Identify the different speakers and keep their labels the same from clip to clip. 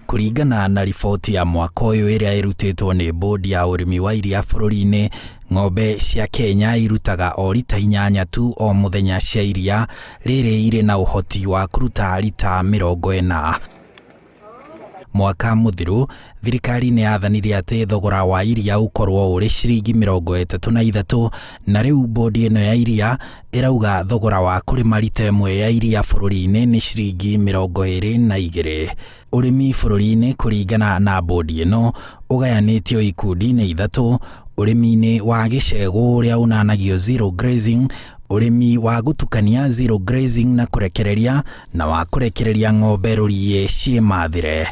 Speaker 1: Kũringana na riboti ya mwaka ũyũ ĩrĩa ĩrutĩtwo nĩ bodi ya ũrĩmi wa iria bũrũri-inĩ, ng'ombe cia Kenya irutaga o rita 8 tu o mũthenya cia iria, rĩrĩ irĩ na ũhoti wa kũruta rita 40. Mwaka mũthiru, thirikari nĩ yathanire atĩ thogora wa iria ũkorwo ũrĩ ciringi 33, na rĩu bodi ĩno ya iria ĩrauga thogora wa kũrĩma rita ĩmwe ya iria bũrũri-inĩ nĩ ciringi 22. Ũrĩmi bũrũri-inĩ kũringana na bodi ĩno ũgayanĩtio ikundi-inĩ 3: ũrĩmi-inĩ wa gĩcegũ ũrĩa unanagio zero grazing, ũrĩmi wa gũtukania zero grazing na kũrekereria, na wa kũrekereria ng'ombe rũriĩ ciĩ mathire.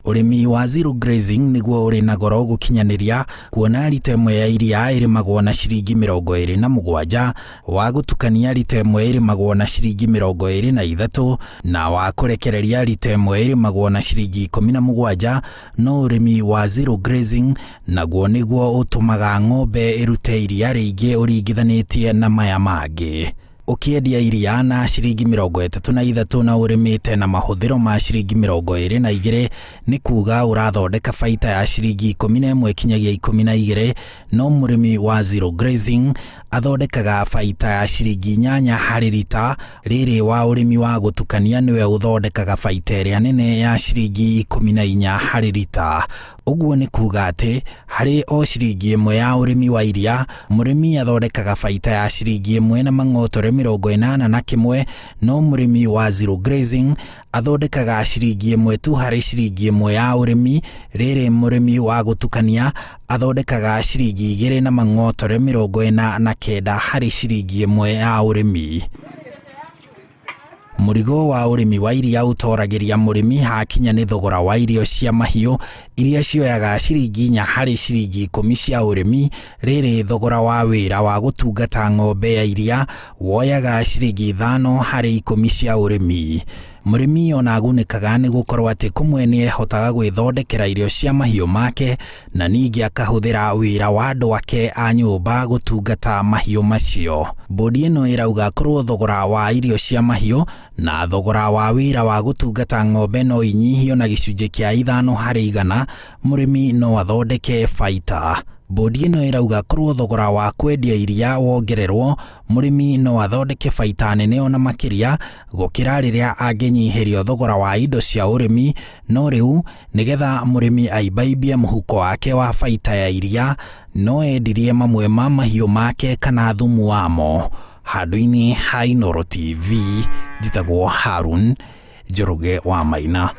Speaker 1: Ũrĩmi wa zero grazing nĩguo ũrĩ na goro gũkinyanĩria, kuona rita ĩmwe ya iria ĩrĩmagwo na ciringi 27, wa gũtukania rita ĩmwe ĩrĩmagwo na ciringi 23, na wa kũrekereria rita ĩmwe ĩrĩmagwo na ciringi 17. No ũrĩmi wa zero grazing naguo nĩguo ũtũmaga ng'ombe ĩrute iria rĩingĩ ũringithanĩtie na maya mangĩ. Ũkĩendia iria na ciringi 33 na ũrĩmĩte na mahũthĩro ma ciringi 22, nĩ kuga ũrathondeka baita ya ciringi 11 kinyagia 12. No mũrĩmi wa zero grazing athondekaga baita ya ciringi 8 harĩ rita, rĩrĩ wa ũrĩmi wa gũtukania nĩwe ũthondekaga baita ĩrĩa nene ya ciringi 14 harĩ rita. Ũguo nĩ kuga atĩ harĩ o ciringi 1 ya ũrĩmi wa iria, mũrĩmi athondekaga baita ya ciringi 1 na mang'otore 81. No mũrĩmi wa zero grazing athondekaga ciringi 1 tu harĩ ciringi 1 ya ũrĩmi, rĩrĩ mũrĩmi wa gũtukania athondekaga ciringi 2 na mang'otore 49 harĩ ciringi 1 ya ũrĩmi. Mũrigo wa ũrĩmi wa iria ũtoragĩria mũrĩmi hakinya nĩ thogora wa irio cia mahiũ, iria cioyaga ciringi 4 harĩ ciringi 10 cia ũrĩmi, rĩrĩ thogora wa wĩra wa gũtungata ng'ombe ya iria woyaga ciringi 5 harĩ 10 cia ũrĩmi. Mũrĩmi ona agunĩkaga nĩ gũkorwo atĩ kũmwe nĩ ehotaga gwĩthondekera irio cia mahiũ make, na ningĩ akahũthĩra wĩra wa andũ ake a nyũmba gũtungata mahiũ macio. Bodi ĩno ĩrauga korwo thogora wa irio cia mahiũ na thogora wa wĩra wa gũtungata ng'ombe no inyihio na gĩcunjĩ kĩa 5 harĩ 100, mũrĩmi no athondeke baita. Bodi ĩno ĩrauga korwo thogora wa kwendia iria wongererwo, mũrĩmi no athondeke baita nene ona makĩria gũkĩra rĩrĩa angĩnyihĩrio thogora wa indo cia ũrĩmi. No rĩu nĩgetha mũrĩmi aibaimbie mũhuko wake wa baita ya iria, no endirie mamwe ma mahiũ make kana thumu wamo. Handũ-inĩ ha Inooro TV, njĩtagwo Harun Njoroge wa Maina.